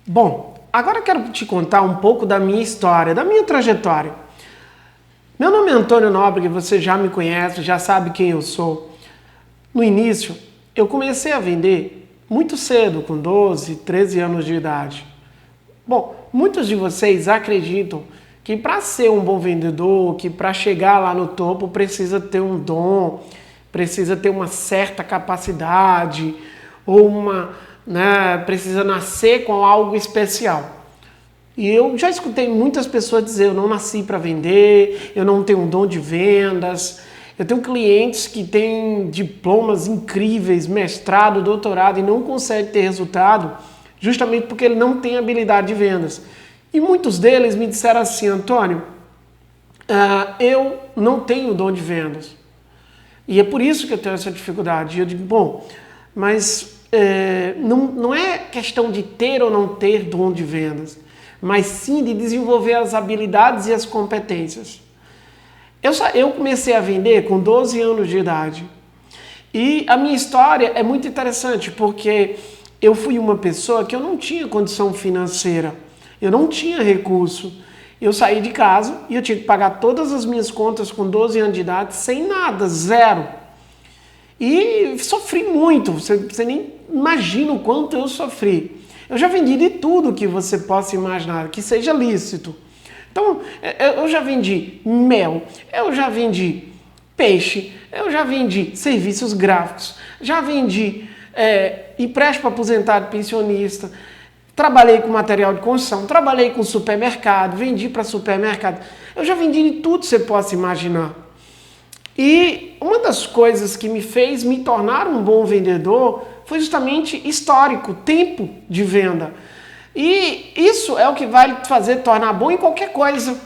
Bom, agora eu quero te contar um pouco da minha história, da minha trajetória. Meu nome é Antônio Nóbrega, você já me conhece, já sabe quem eu sou. No início, eu comecei a vender muito cedo, com 12, 13 anos de idade. Bom, muitos de vocês acreditam que para ser um bom vendedor, que para chegar lá no topo precisa ter um dom, precisa ter uma certa capacidade ou precisa nascer com algo especial. E eu já escutei muitas pessoas dizer, eu não nasci para vender, eu não tenho um dom de vendas. Eu tenho clientes que têm diplomas incríveis, mestrado, doutorado e não conseguem ter resultado justamente porque ele não tem habilidade de vendas. E muitos deles me disseram assim, Antônio, eu não tenho dom de vendas. E é por isso que eu tenho essa dificuldade. E eu digo, bom, mas não é questão de ter ou não ter dom de vendas, mas sim de desenvolver as habilidades e as competências. Eu comecei a vender com 12 anos de idade. E a minha história é muito interessante, porque eu fui uma pessoa que eu não tinha condição financeira, eu não tinha recurso. Eu saí de casa e eu tinha que pagar todas as minhas contas com 12 anos de idade, sem nada, zero. E sofri muito, você nem imagina o quanto eu sofri. Eu já vendi de tudo que você possa imaginar, que seja lícito. Então, eu já vendi mel, eu já vendi peixe, eu já vendi serviços gráficos, já vendi empréstimo para aposentado e pensionista, trabalhei com material de construção, trabalhei com supermercado, vendi para supermercado. Eu já vendi de tudo que você possa imaginar. E uma das coisas que me fez me tornar um bom vendedor foi justamente histórico, tempo de venda. E isso é o que vai te fazer tornar bom em qualquer coisa.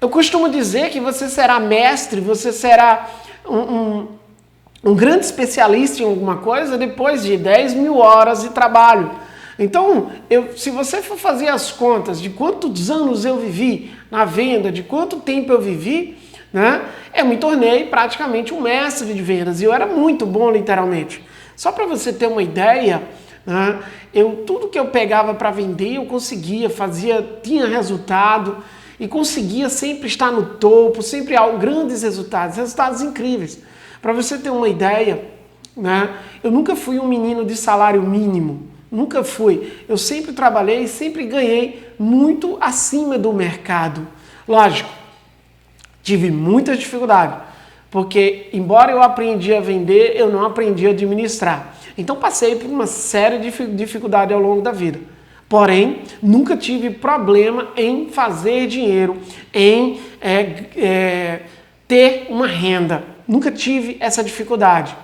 Eu costumo dizer que você será mestre, você será um grande especialista em alguma coisa depois de 10 mil horas de trabalho. Então, se você for fazer as contas de quantos anos eu vivi na venda, de quanto tempo eu vivi, eu me tornei praticamente um mestre de vendas. E eu era muito bom, literalmente. Só para você ter uma ideia, tudo que eu pegava para vender, eu conseguia, tinha resultado e conseguia sempre estar no topo, sempre grandes resultados incríveis. Para você ter uma ideia, eu nunca fui um menino de salário mínimo, nunca fui. Eu sempre trabalhei e sempre ganhei muito acima do mercado. Lógico, tive muita dificuldade, porque embora eu aprendi a vender, eu não aprendi a administrar. Então passei por uma série de dificuldades ao longo da vida. Porém, nunca tive problema em fazer dinheiro, em ter uma renda. Nunca tive essa dificuldade.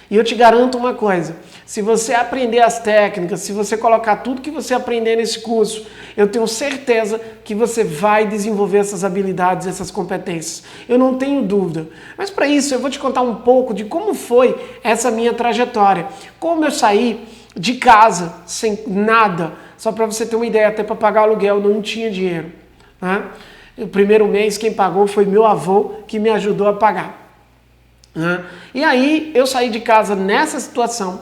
E eu te garanto uma coisa, se você aprender as técnicas, se você colocar tudo que você aprender nesse curso, eu tenho certeza que você vai desenvolver essas habilidades, essas competências. Eu não tenho dúvida. Mas para isso eu vou te contar um pouco de como foi essa minha trajetória. Como eu saí de casa sem nada, só para você ter uma ideia, até para pagar aluguel não tinha dinheiro. O primeiro mês quem pagou foi meu avô, que me ajudou a pagar. E aí eu saí de casa nessa situação,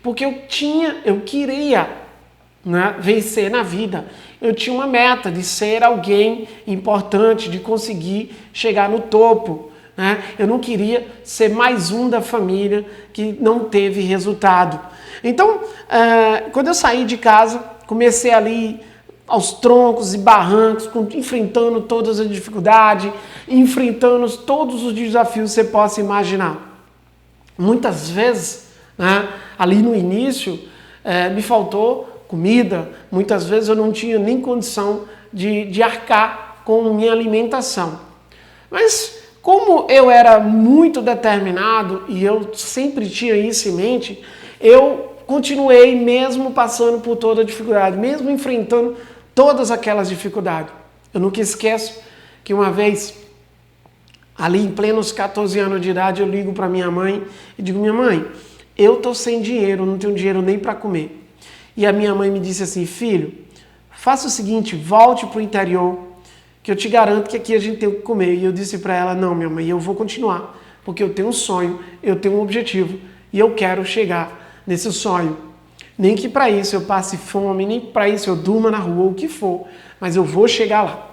porque eu queria vencer na vida. Eu tinha uma meta de ser alguém importante, de conseguir chegar no topo. Eu não queria ser mais um da família que não teve resultado. Então, quando eu saí de casa, comecei ali aos troncos e barrancos, enfrentando todas as dificuldades, enfrentando todos os desafios que você possa imaginar. Muitas vezes, ali no início, me faltou comida, muitas vezes eu não tinha nem condição de arcar com minha alimentação. Mas como eu era muito determinado e eu sempre tinha isso em mente, eu continuei mesmo passando por toda a dificuldade, mesmo enfrentando todas aquelas dificuldades. Eu nunca esqueço que uma vez, ali em plenos 14 anos de idade, eu ligo para minha mãe e digo, minha mãe, eu tô sem dinheiro, não tenho dinheiro nem para comer. E a minha mãe me disse assim, filho, faça o seguinte, volte para o interior, que eu te garanto que aqui a gente tem o que comer. E eu disse para ela, não, minha mãe, eu vou continuar, porque eu tenho um sonho, eu tenho um objetivo e eu quero chegar nesse sonho. Nem que para isso eu passe fome, nem que para isso eu durma na rua, o que for, mas eu vou chegar lá.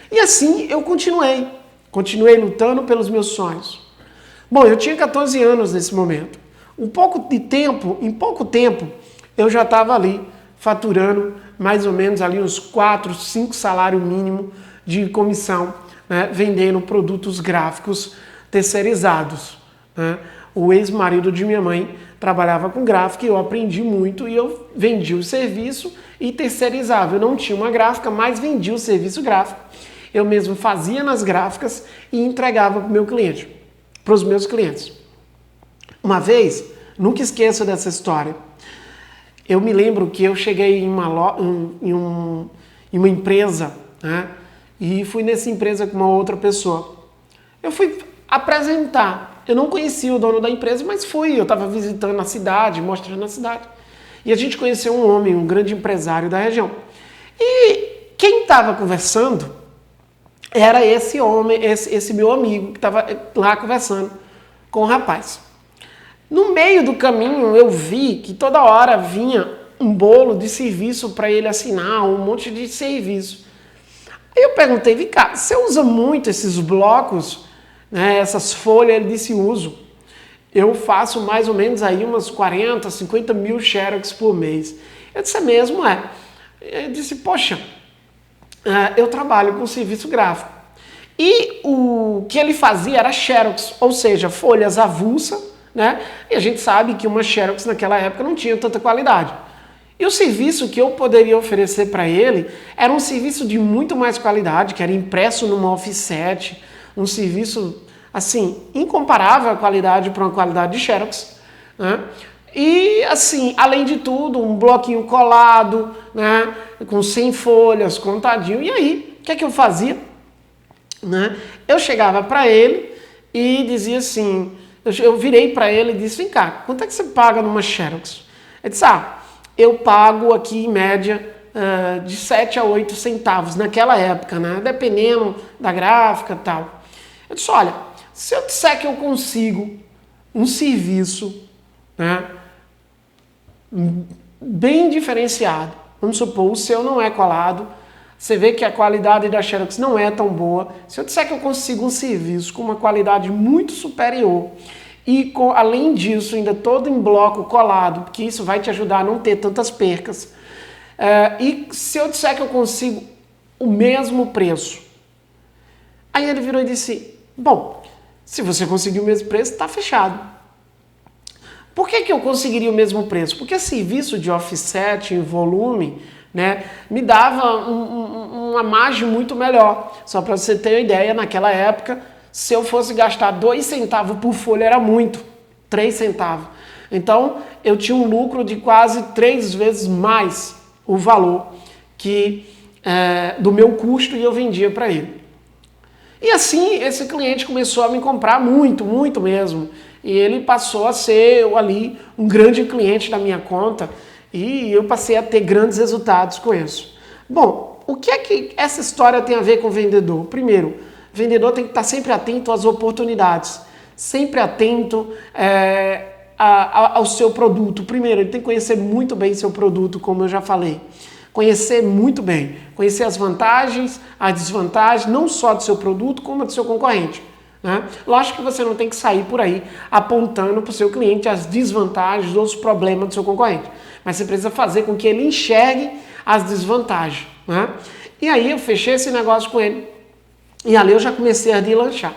E assim eu continuei lutando pelos meus sonhos. Bom, eu tinha 14 anos nesse momento. Em pouco tempo, eu já estava ali faturando mais ou menos ali uns 4, 5 salários mínimos de comissão, né, vendendo produtos gráficos terceirizados, né? O ex-marido de minha mãe trabalhava com gráfica e eu aprendi muito e eu vendia o serviço e terceirizava. Eu não tinha uma gráfica, mas vendia o serviço gráfico. Eu mesmo fazia nas gráficas e entregava para o meu cliente, para os meus clientes. Uma vez, nunca esqueço dessa história, eu me lembro que eu cheguei em uma empresa, né, e fui nessa empresa com uma outra pessoa. Eu fui apresentar. Eu não conhecia o dono da empresa, mas fui. Eu estava visitando a cidade, mostrando a cidade. E a gente conheceu um homem, um grande empresário da região. E quem estava conversando era esse homem, esse meu amigo que estava lá conversando com o rapaz. No meio do caminho eu vi que toda hora vinha um bolo de serviço para ele assinar, um monte de serviço. Aí eu perguntei, vem cá, você usa muito esses blocos, né, essas folhas? Ele disse, uso. Eu faço mais ou menos aí umas 40, 50 mil xerox por mês. Eu disse, é mesmo? É. Eu disse, poxa, eu trabalho com serviço gráfico. E o que ele fazia era xerox, ou seja, folhas avulsa, né? E a gente sabe que uma xerox naquela época não tinha tanta qualidade. E o serviço que eu poderia oferecer para ele era um serviço de muito mais qualidade, que era impresso numa offset, um serviço, assim, incomparável à qualidade para uma qualidade de xerox, né? E, assim, além de tudo, um bloquinho colado, né, com 100 folhas, contadinho. E aí, o que é que eu fazia? Né? Eu chegava para ele e dizia assim, eu virei para ele e disse, vem cá, quanto é que você paga numa xerox? Ele disse, eu pago aqui em média de 7 a 8 centavos naquela época, né? Dependendo da gráfica e tal. Eu disse, olha, se eu disser que eu consigo um serviço, né, bem diferenciado, vamos supor, o seu não é colado, você vê que a qualidade da xerox não é tão boa. Se eu disser que eu consigo um serviço com uma qualidade muito superior e, além disso, ainda todo em bloco colado, porque isso vai te ajudar a não ter tantas percas, e se eu disser que eu consigo o mesmo preço, aí ele virou e disse, bom, se você conseguir o mesmo preço, está fechado. Por que eu conseguiria o mesmo preço? Porque serviço de offset em volume, né, me dava uma margem muito melhor. Só para você ter uma ideia, naquela época, se eu fosse gastar 2 centavos por folha era muito, 3 centavos. Então, eu tinha um lucro de quase 3 vezes mais o valor do meu custo e eu vendia para ele. E assim, esse cliente começou a me comprar muito, muito mesmo. E ele passou a ser ali um grande cliente da minha conta e eu passei a ter grandes resultados com isso. Bom, o que é que essa história tem a ver com o vendedor? Primeiro, o vendedor tem que estar sempre atento às oportunidades, sempre atento ao seu produto. Primeiro, ele tem que conhecer muito bem seu produto, como eu já falei. Conhecer muito bem, conhecer as vantagens, as desvantagens, não só do seu produto, como do seu concorrente. Né? Lógico que você não tem que sair por aí apontando para o seu cliente as desvantagens ou os problemas do seu concorrente, mas você precisa fazer com que ele enxergue as desvantagens. Né? E aí eu fechei esse negócio com ele e ali eu já comecei a deslanchar.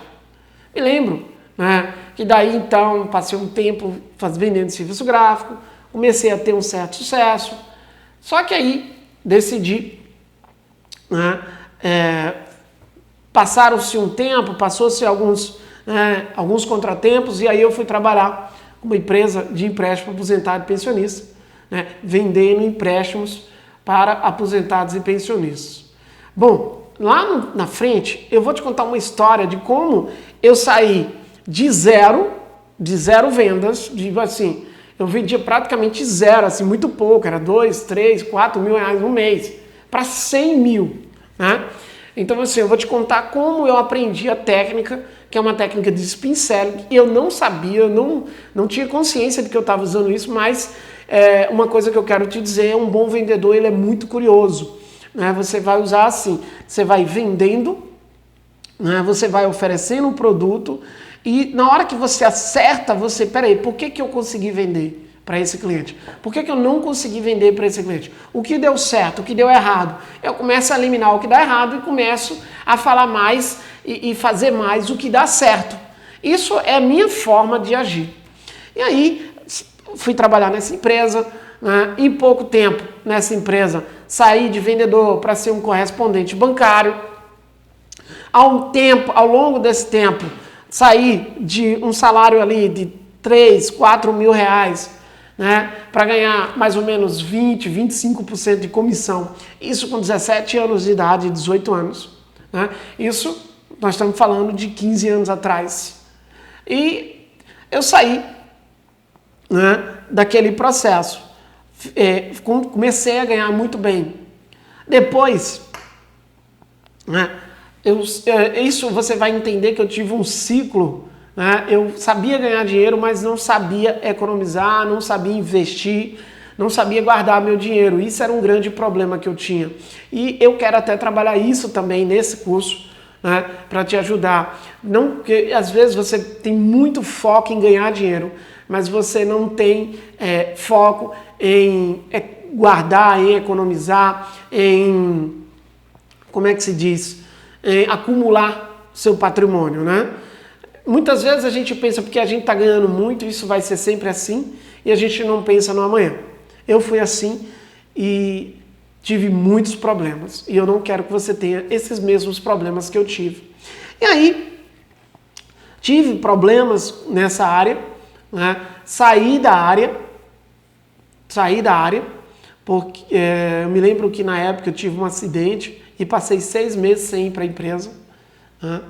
Me lembro, né, que daí então passei um tempo vendendo serviço gráfico, comecei a ter um certo sucesso, só que aí decidi, né, passaram-se um tempo, passou-se alguns contratempos e aí eu fui trabalhar com uma empresa de empréstimo aposentado e pensionista, né, vendendo empréstimos para aposentados e pensionistas. Bom, lá na frente eu vou te contar uma história de como eu saí de zero vendas, assim, eu vendia praticamente zero, assim, muito pouco, era 2, 3, 4 mil reais no mês, para 100 mil, né? Então, assim, eu vou te contar como eu aprendi a técnica, que é uma técnica de spin selling. Eu não sabia, não tinha consciência de que eu estava usando isso, mas uma coisa que eu quero te dizer, um bom vendedor, ele é muito curioso, né? Você vai usar assim, você vai vendendo, né? Você vai oferecendo um produto e na hora que você acerta, peraí, por que eu consegui vender para esse cliente? Por que eu não consegui vender para esse cliente? O que deu certo, o que deu errado? Eu começo a eliminar o que dá errado e começo a falar mais e fazer mais o que dá certo. Isso é a minha forma de agir. E aí, fui trabalhar nessa empresa, né? Em pouco tempo, nessa empresa, saí de vendedor para ser um correspondente bancário. Ao longo desse tempo, saí de um salário ali de 3, 4 mil reais, né, para ganhar mais ou menos 20, 25% de comissão. Isso com 17 anos de idade, 18 anos. Né? Isso nós estamos falando de 15 anos atrás. E eu saí, né, daquele processo. Comecei a ganhar muito bem. Depois, né, isso você vai entender que eu tive um ciclo, né? Eu sabia ganhar dinheiro, mas não sabia economizar, não sabia investir, não sabia guardar meu dinheiro. Isso era um grande problema que eu tinha. E eu quero até trabalhar isso também nesse curso, né, para te ajudar. Não, porque às vezes você tem muito foco em ganhar dinheiro, mas você não tem foco em guardar, em economizar, em, como é que se diz, em acumular seu patrimônio, né? Muitas vezes a gente pensa porque a gente está ganhando muito, isso vai ser sempre assim, e a gente não pensa no amanhã. Eu fui assim e tive muitos problemas, e eu não quero que você tenha esses mesmos problemas que eu tive. E aí, tive problemas nessa área, né? Saí da área, porque eu me lembro que na época eu tive um acidente e passei 6 meses sem ir para a empresa, né?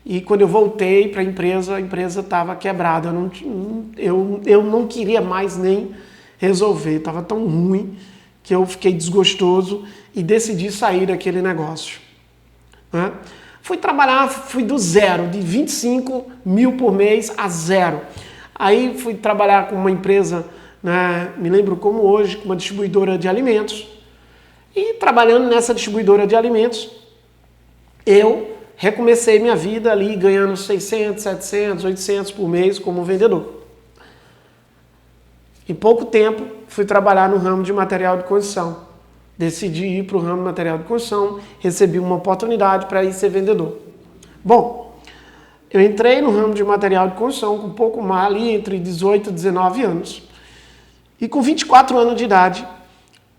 E quando eu voltei para a empresa estava quebrada. Eu não queria mais nem resolver, estava tão ruim que eu fiquei desgostoso e decidi sair daquele negócio, né? Fui trabalhar, fui do zero, de 25 mil por mês a zero. Aí fui trabalhar com uma empresa, né, me lembro como hoje, com uma distribuidora de alimentos. E trabalhando nessa distribuidora de alimentos, eu recomecei minha vida ali ganhando 600, 700, 800 por mês como vendedor. Em pouco tempo, fui trabalhar no ramo de material de construção. Decidi ir para o ramo de material de construção, recebi uma oportunidade para ir ser vendedor. Bom, eu entrei no ramo de material de construção com um pouco mais ali, entre 18 e 19 anos. E com 24 anos de idade,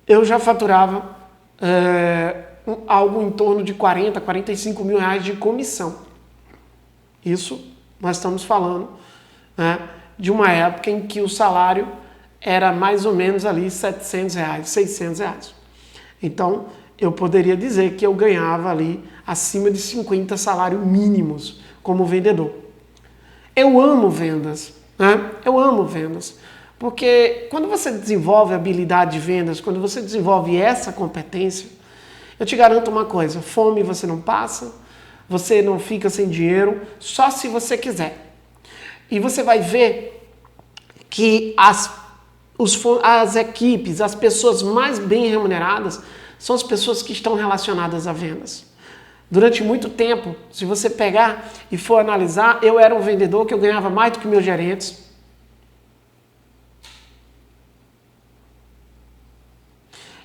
eu já faturava algo em torno de 40, 45 mil reais de comissão. Isso nós estamos falando, né, de uma época em que o salário era mais ou menos ali 700 reais, 600 reais. Então, eu poderia dizer que eu ganhava ali acima de 50 salários mínimos como vendedor. Eu amo vendas, né? Eu amo vendas. Porque quando você desenvolve a habilidade de vendas, quando você desenvolve essa competência, eu te garanto uma coisa, fome você não passa, você não fica sem dinheiro, só se você quiser. E você vai ver que as equipes, as pessoas mais bem remuneradas, são as pessoas que estão relacionadas a vendas. Durante muito tempo, se você pegar e for analisar, eu era um vendedor que eu ganhava mais do que meus gerentes.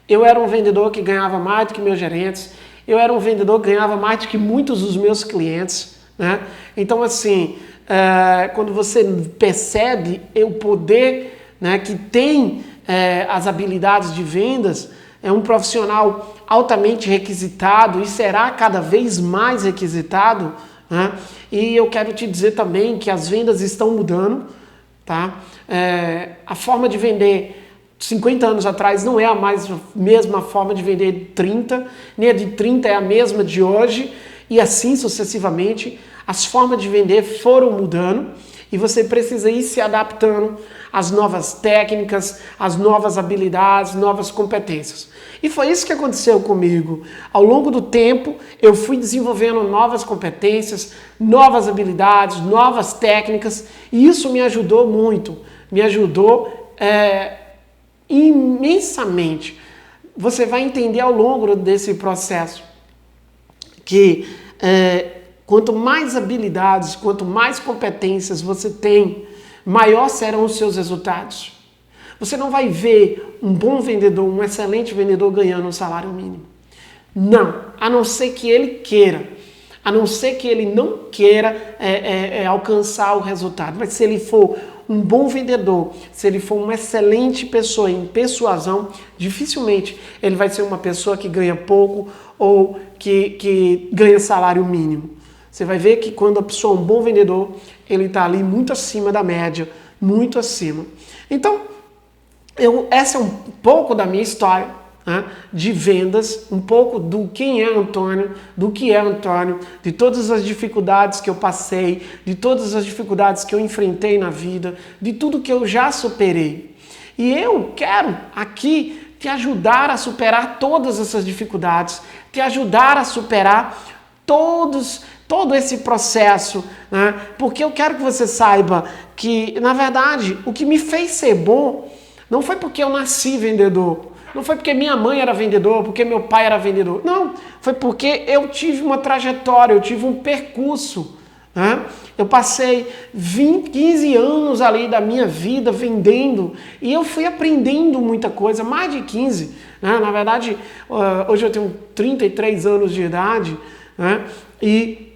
Eu era um vendedor que ganhava mais do que meus gerentes. Eu era um vendedor que ganhava mais do que muitos dos meus clientes, né? Então, assim, quando você percebe o poder, né, que tem as habilidades de vendas, é um profissional altamente requisitado e será cada vez mais requisitado, né? E eu quero te dizer também que as vendas estão mudando, tá? A forma de vender 50 anos atrás não é a mesma forma de vender de 30, nem a de 30 é a mesma de hoje, e assim sucessivamente. As formas de vender foram mudando e você precisa ir se adaptando às novas técnicas, às novas habilidades, novas competências. E foi isso que aconteceu comigo. Ao longo do tempo, eu fui desenvolvendo novas competências, novas habilidades, novas técnicas, e isso me ajudou muito. Me ajudou imensamente. Você vai entender ao longo desse processo que quanto mais habilidades, quanto mais competências você tem, maior serão os seus resultados. Você não vai ver um bom vendedor, um excelente vendedor ganhando um salário mínimo. Não, a não ser que ele queira, a não ser que ele não queira alcançar o resultado. Mas se ele for um bom vendedor, se ele for uma excelente pessoa em persuasão, dificilmente ele vai ser uma pessoa que ganha pouco ou que ganha salário mínimo. Você vai ver que quando a pessoa é um bom vendedor, ele está ali muito acima da média, muito acima. Então, essa é um pouco da minha história, né, de vendas, um pouco do quem é Antônio, do que é Antônio, de todas as dificuldades que eu passei, de todas as dificuldades que eu enfrentei na vida, de tudo que eu já superei. E eu quero aqui te ajudar a superar todas essas dificuldades, te ajudar a superar todo esse processo, né? Porque eu quero que você saiba que, na verdade, o que me fez ser bom não foi porque eu nasci vendedor, não foi porque minha mãe era vendedor, porque meu pai era vendedor. Não, foi porque eu tive uma trajetória, eu tive um percurso, né? Eu passei 15 anos ali da minha vida vendendo e eu fui aprendendo muita coisa, mais de 15. Né? Na verdade, hoje eu tenho 33 anos de idade, né? E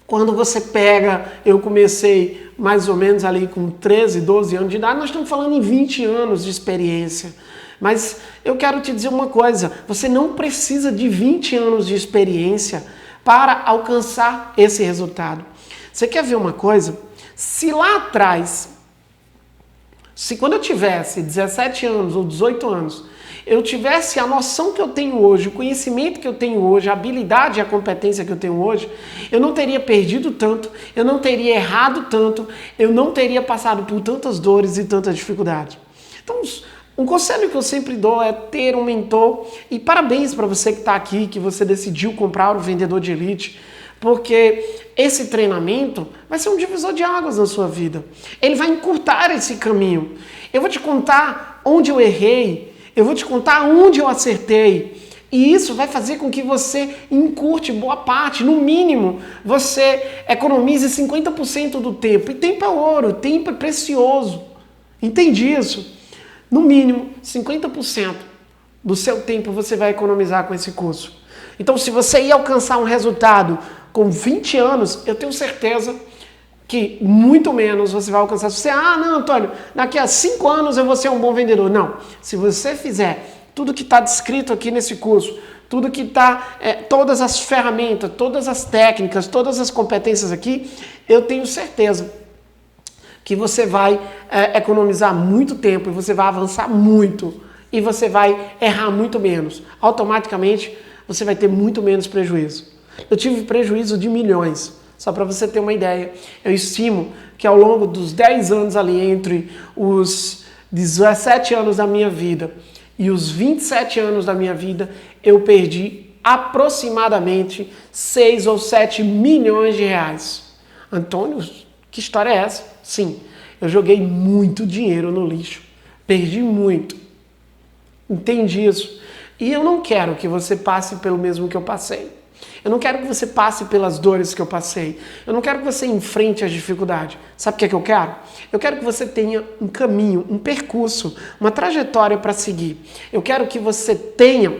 quando você pega, eu comecei mais ou menos ali com 13, 12 anos de idade, nós estamos falando em 20 anos de experiência. Mas eu quero te dizer uma coisa, você não precisa de 20 anos de experiência para alcançar esse resultado. Você quer ver uma coisa? Se lá atrás, se quando eu tivesse 17 anos ou 18 anos, eu tivesse a noção que eu tenho hoje, o conhecimento que eu tenho hoje, a habilidade e a competência que eu tenho hoje, eu não teria perdido tanto, eu não teria errado tanto, eu não teria passado por tantas dores e tantas dificuldades. Então, um conselho que eu sempre dou é ter um mentor, e parabéns para você que está aqui, que você decidiu comprar o Vendedor de Elite, porque esse treinamento vai ser um divisor de águas na sua vida. Ele vai encurtar esse caminho. Eu vou te contar onde eu errei, eu vou te contar onde eu acertei. E isso vai fazer com que você encurte boa parte. No mínimo, você economize 50% do tempo. E tempo é ouro, tempo é precioso. Entende isso? No mínimo, 50% do seu tempo você vai economizar com esse curso. Então, se você ia alcançar um resultado com 20 anos, eu tenho certeza que muito menos você vai alcançar. Se você, não, Antônio, daqui a 5 anos eu vou ser um bom vendedor. Não. Se você fizer tudo que está descrito aqui nesse curso, tudo que está, todas as ferramentas, todas as técnicas, todas as competências aqui, eu tenho certeza que você vai economizar muito tempo e você vai avançar muito e você vai errar muito menos. Automaticamente, você vai ter muito menos prejuízo. Eu tive prejuízo de milhões. Só para você ter uma ideia, eu estimo que ao longo dos 10 anos ali, entre os 17 anos da minha vida e os 27 anos da minha vida, eu perdi aproximadamente 6 ou 7 milhões de reais. Antônio, que história é essa? Sim, eu joguei muito dinheiro no lixo, perdi muito. Entende isso? E eu não quero que você passe pelo mesmo que eu passei. Eu não quero que você passe pelas dores que eu passei. Eu não quero que você enfrente as dificuldades. Sabe o que é que eu quero? Eu quero que você tenha um caminho, um percurso, uma trajetória para seguir. Eu quero que você tenha,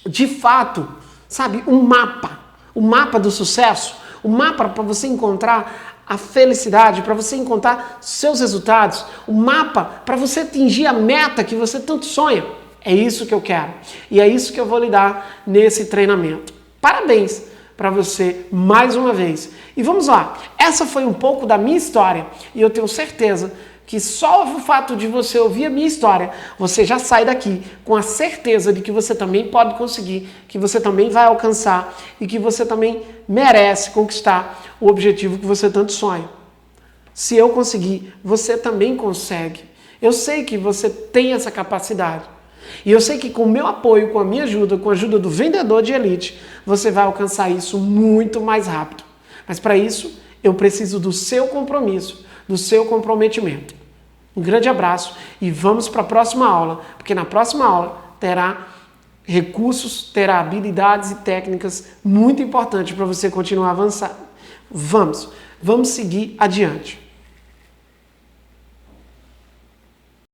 de fato, sabe, um mapa do sucesso, um mapa para você encontrar a felicidade, para você encontrar seus resultados, um mapa para você atingir a meta que você tanto sonha. É isso que eu quero. E é isso que eu vou lhe dar nesse treinamento. Parabéns para você mais uma vez. E vamos lá, essa foi um pouco da minha história e eu tenho certeza que só o fato de você ouvir a minha história, você já sai daqui com a certeza de que você também pode conseguir, que você também vai alcançar e que você também merece conquistar o objetivo que você tanto sonha. Se eu conseguir, você também consegue. Eu sei que você tem essa capacidade. E eu sei que com o meu apoio, com a minha ajuda, com a ajuda do Vendedor de Elite, você vai alcançar isso muito mais rápido. Mas para isso, eu preciso do seu compromisso, do seu comprometimento. Um grande abraço e vamos para a próxima aula, porque na próxima aula terá recursos, terá habilidades e técnicas muito importantes para você continuar avançando. Vamos seguir adiante.